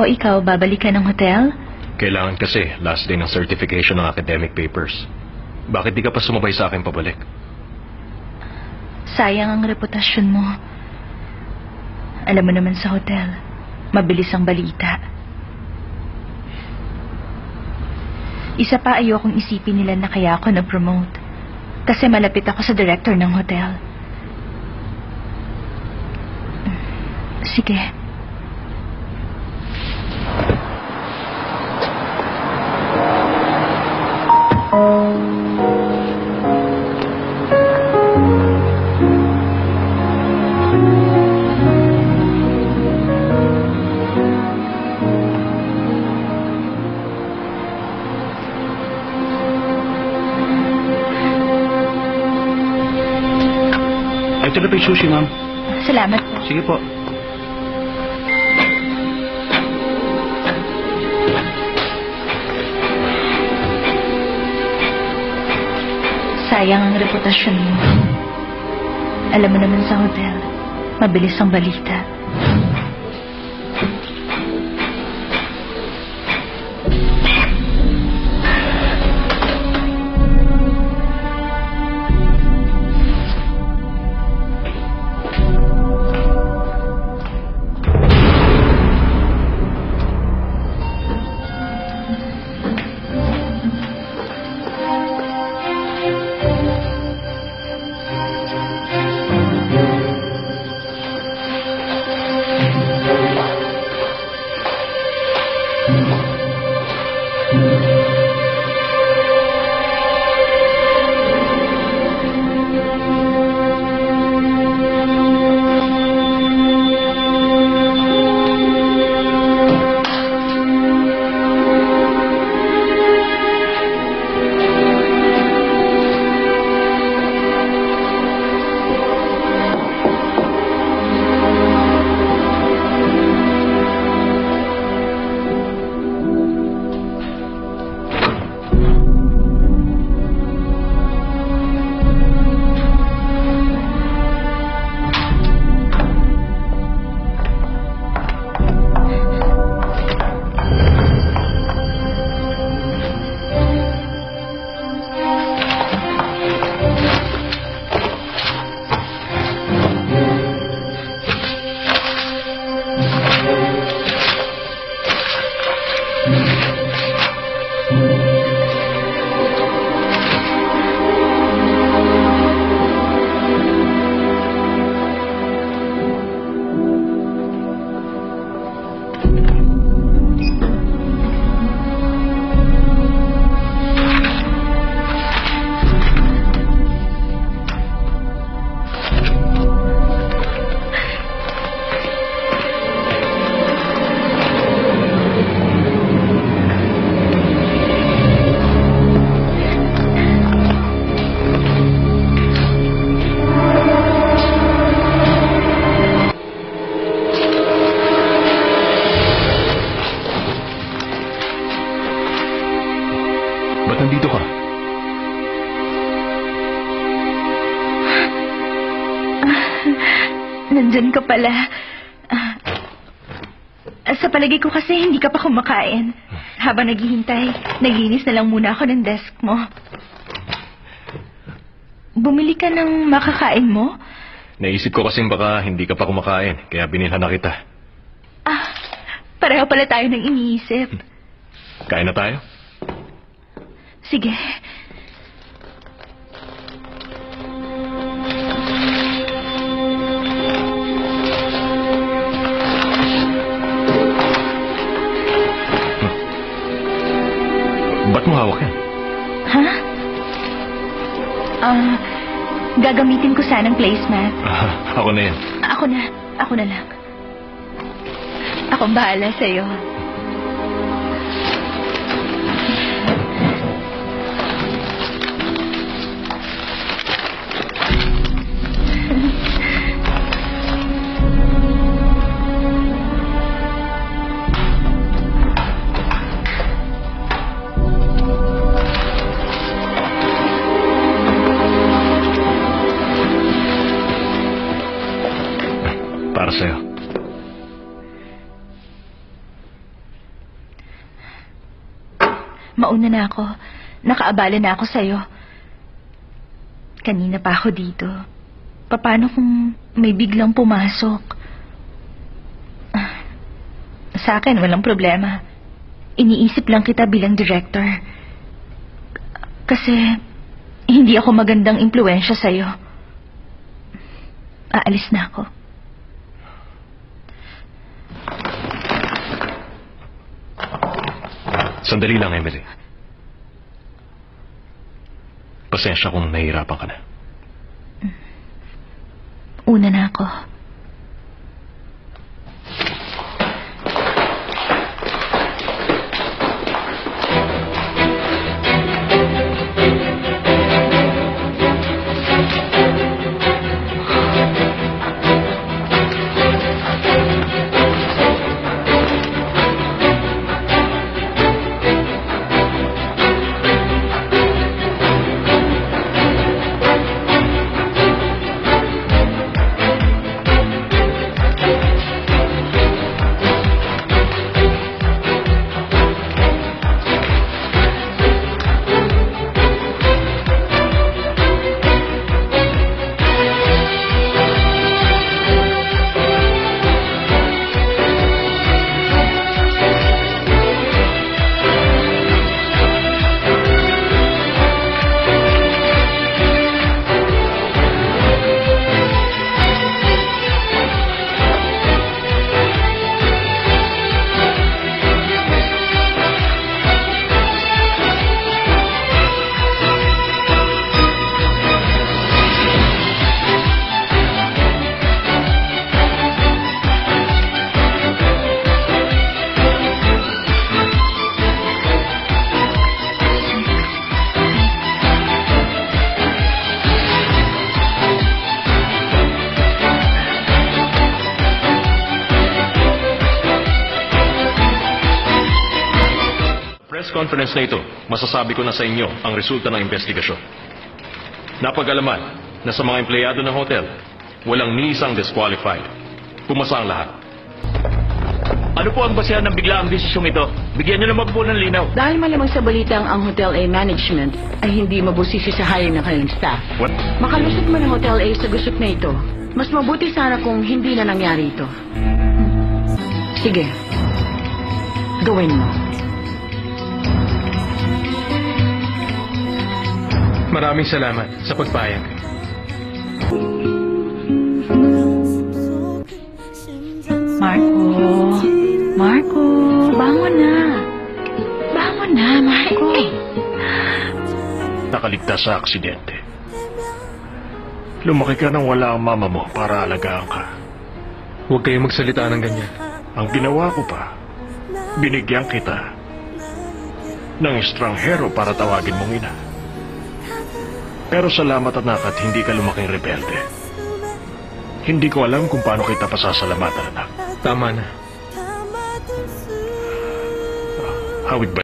O ikaw, babalik ka ng hotel? Kailangan kasi, last day ng certification ng academic papers. Bakit di ka pa sumabay sa akin pabalik? Sayang ang reputasyon mo. Alam mo naman sa hotel, mabilis ang balita. Isa pa, ayokong isipin nila na kaya ako na-promote. Kasi malapit ako sa director ng hotel. Sige. Ito na po yung sushi, ma'am. Salamat po. Sige po. Sayang ang reputasyon mo. Alam mo naman sa hotel, mabilis ang balita. Ba't nandito ka? Nandyan ka pala. Sa palagay ko kasi hindi ka pa kumakain. Habang naghihintay, naglinis na lang muna ako ng desk mo. Bumili ka ng makakain mo? Naisip ko kasing baka hindi ka pa kumakain, kaya binilhan na kita. Pareho pala tayo ng iniisip. Kain na tayo? Sige. Ba't mo hawak yan? Ha? Gagamitin ko sanang placemat. Ako na yan. Ako na lang. Akong bahala sa'yo. Para sa'yo. mauna na ako. Nakaabala na ako sa'yo. Kanina pa ako dito. Paano kung may biglang pumasok? Sa akin, walang problema. Iniisip lang kita bilang director. Kasi hindi ako magandang impluensya sa'yo. Aalis na ako. Sandali lang, Emily. Pasensya kung nahihirapan ka na. Una na ako. Press conference na ito, masasabi ko na sa inyo ang resulta ng investigasyon. Napag-alaman na sa mga empleyado ng hotel, walang ni isang disqualified. Pumasa ang lahat. Ano po ang basehan ng biglaang desisyong ito? Bigyan niyo naman po ng linaw. Dahil malamang sa balitang ang Hotel A management ay hindi mabusisi sa hiring ng kanilang staff. What? Makalusot man ang Hotel A sa gusot na ito, mas mabuti sana kung hindi na nangyari ito. Sige. Gawin mo. Maraming salamat sa pagpayag. Marco, bangon na. Bangon na, Marco. Nakaligtas sa aksidente. Lumaki ka nang wala ang mama mo para alagaan ka. Huwag kayong magsalita ng ganyan. Ang ginawa ko pa, binigyan kita ng estranghero para tawagin mong ina. Pero salamat anak at hindi ka lumaking rebelde. Hindi ko alam kung paano kita pasasalamatan, anak. Tama na. Hawig ba